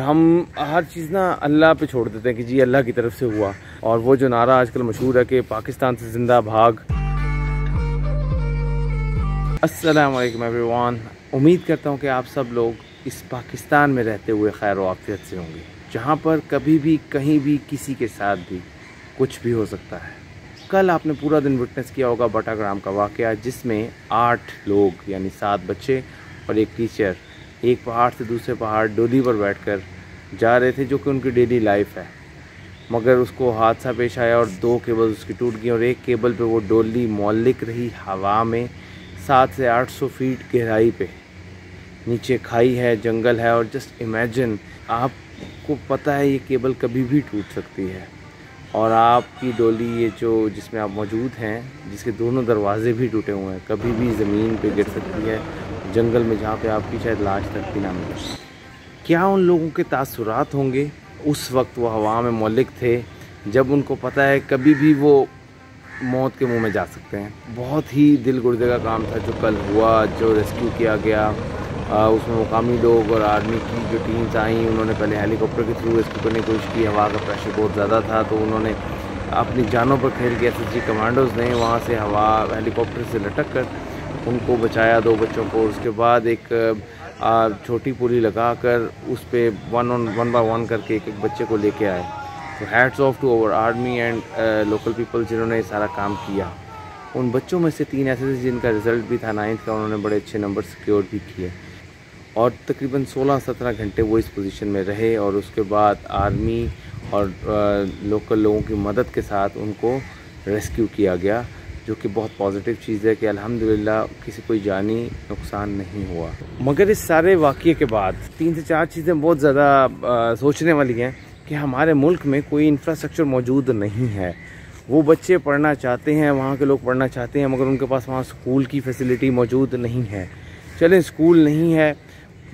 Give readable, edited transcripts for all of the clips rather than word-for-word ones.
हम हर चीज़ ना अल्लाह पे छोड़ देते हैं कि जी अल्लाह की तरफ से हुआ। और वो जो नारा आजकल मशहूर है कि पाकिस्तान से जिंदा भाग। अस्सलाम वालेकुम एवरीवन। उम्मीद करता हूँ कि आप सब लोग इस पाकिस्तान में रहते हुए खैर व आफियत से होंगे, जहाँ पर कभी भी कहीं भी किसी के साथ भी कुछ भी हो सकता है। कल आपने पूरा दिन विटनेस किया होगा बटाग्राम का वाक़या, जिसमें 8 लोग यानी 7 बच्चे और एक टीचर एक पहाड़ से दूसरे पहाड़ डोली पर बैठकर जा रहे थे, जो कि उनकी डेली लाइफ है। मगर उसको हादसा पेश आया और 2 केबल उसकी टूट गई और एक केबल पे वो डोली मौलिक रही हवा में 700 से 800 फीट गहराई पे। नीचे खाई है, जंगल है और जस्ट इमेजिन, आपको पता है ये केबल कभी भी टूट सकती है और आपकी डोली ये जो जिसमें आप मौजूद हैं, जिसके दोनों दरवाजे भी टूटे हुए हैं, कभी भी ज़मीन पे गिर सकती है, जंगल में जहाँ पे आपकी शायद लाश तक भी ना मिले। क्या उन लोगों के तासुरात होंगे उस वक्त वो हवा में मौलिक थे, जब उनको पता है कभी भी वो मौत के मुंह में जा सकते हैं। बहुत ही दिल गुर्दे का काम था जो कल हुआ, जो रेस्क्यू किया गया। उसमें मुकामी लोग और आर्मी की जो टीम्स आई, उन्होंने पहले हेलीकॉप्टर के थ्रू रेस्क्यू करने की कोशिश की। हवा का प्रेशर बहुत ज़्यादा था तो उन्होंने अपनी जानों पर खेल के SSG कमांडोज़ ने वहाँ से हवा हेलीकॉप्टर से लटक कर उनको बचाया, 2 बच्चों को। उसके बाद एक छोटी पुली लगा कर उस पर 1 बाय 1 करके एक बच्चे को लेके आए। तो hats off to our army and local people जिन्होंने ये सारा काम किया। उन बच्चों में से 3 ऐसे थे जिनका रिज़ल्ट भी था 9th का, उन्होंने बड़े अच्छे नंबर सिक्योर भी किए और तकरीबन 16-17 घंटे वो इस पोजीशन में रहे। और उसके बाद आर्मी और लोकल लोगों की मदद के साथ उनको रेस्क्यू किया गया, जो कि बहुत पॉजिटिव चीज़ है कि अल्हम्दुलिल्लाह किसी कोई जानी नुकसान नहीं हुआ। मगर इस सारे वाक़ये के बाद 3 से 4 चीज़ें बहुत ज़्यादा सोचने वाली हैं कि हमारे मुल्क में कोई इंफ्रास्ट्रक्चर मौजूद नहीं है। वो बच्चे पढ़ना चाहते हैं, वहाँ के लोग पढ़ना चाहते हैं, मगर उनके पास वहाँ स्कूल की फैसिलिटी मौजूद नहीं है। चलें स्कूल नहीं है,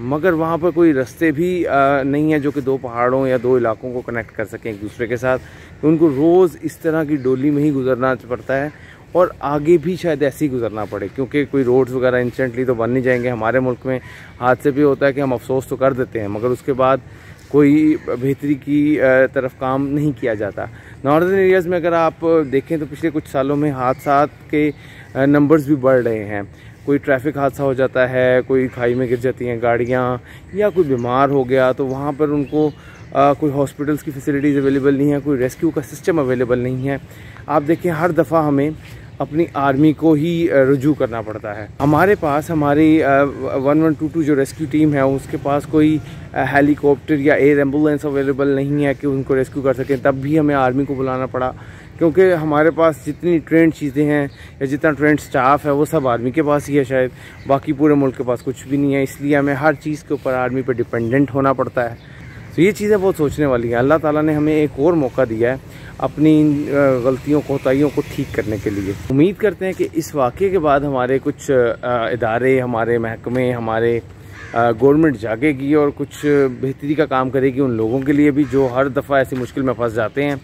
मगर वहाँ पर कोई रास्ते भी नहीं है जो कि 2 पहाड़ों या 2 इलाकों को कनेक्ट कर सकें एक दूसरे के साथ। तो उनको रोज़ इस तरह की डोली में ही गुजरना पड़ता है और आगे भी शायद ऐसे ही गुजरना पड़े, क्योंकि कोई रोड्स वगैरह इंस्टेंटली तो बन नहीं जाएंगे। हमारे मुल्क में हादसे भी होता है कि हम अफसोस तो कर देते हैं, मगर उसके बाद कोई बेहतरी की तरफ काम नहीं किया जाता। नॉर्दर्न एरियाज़ में अगर आप देखें तो पिछले कुछ सालों में हादसात के नंबर्स भी बढ़ रहे हैं। कोई ट्रैफिक हादसा हो जाता है, कोई खाई में गिर जाती हैं गाड़ियाँ, या कोई बीमार हो गया तो वहाँ पर उनको कोई हॉस्पिटल्स की फैसिलिटीज़ अवेलेबल नहीं है, कोई रेस्क्यू का सिस्टम अवेलेबल नहीं है। आप देखें हर दफ़ा हमें अपनी आर्मी को ही रुजू करना पड़ता है। हमारे पास हमारी 1122 जो रेस्क्यू टीम है उसके पास कोई हेलीकॉप्टर या एयर एम्बुलेंस अवेलेबल नहीं है कि उनको रेस्क्यू कर सकें। तब भी हमें आर्मी को बुलाना पड़ा, क्योंकि हमारे पास जितनी ट्रेंड चीज़ें हैं या जितना ट्रेंड स्टाफ है वो सब आर्मी के पास ही है शायद, बाकी पूरे मुल्क के पास कुछ भी नहीं है। इसलिए हमें हर चीज़ के ऊपर आर्मी पर डिपेंडेंट होना पड़ता है। तो ये चीज़ें बहुत सोचने वाली हैं। अल्लाह ताला ने हमें एक और मौका दिया है अपनी गलतियों कोताहियों को ठीक करने के लिए। उम्मीद करते हैं कि इस वाक़े के बाद हमारे कुछ इदारे, हमारे महकमे, हमारे गवर्नमेंट जागेगी और कुछ बेहतरी का काम करेगी उन लोगों के लिए भी जो हर दफ़ा ऐसी मुश्किल में फंस जाते हैं।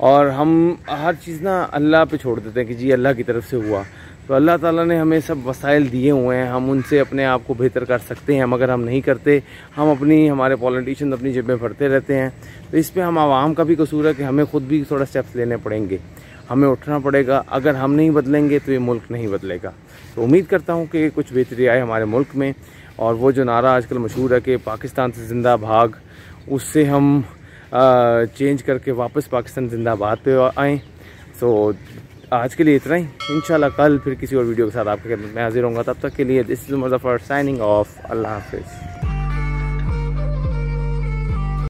और हम हर चीज़ ना अल्लाह पे छोड़ देते हैं कि जी अल्लाह की तरफ से हुआ। तो अल्लाह ताला ने हमें सब वसाइल दिए हुए हैं, हम उनसे अपने आप को बेहतर कर सकते हैं, मगर हम नहीं करते। हम हमारे पॉलिटिशियन अपनी जेब में भरते रहते हैं। तो इस पे हम आवाम का भी कसूर है कि हमें खुद भी थोड़ा स्टेप्स लेने पड़ेंगे, हमें उठना पड़ेगा। अगर हम नहीं बदलेंगे तो ये मुल्क नहीं बदलेगा। तो उम्मीद करता हूँ कि कुछ बेहतरी आए हमारे मुल्क में। और वो जो नारा आजकल मशहूर है कि पाकिस्तान से जिंदा भाग, उससे हम चेंज करके वापस पाकिस्तान जिंदाबाद पे आएँ। तो आज के लिए इतना ही। इंशाल्लाह कल फिर किसी और वीडियो के साथ आपके खिदमत में हाजिर होऊंगा। तब तक के लिए this is Muzaffar signing off. Allah हाफ़िज़।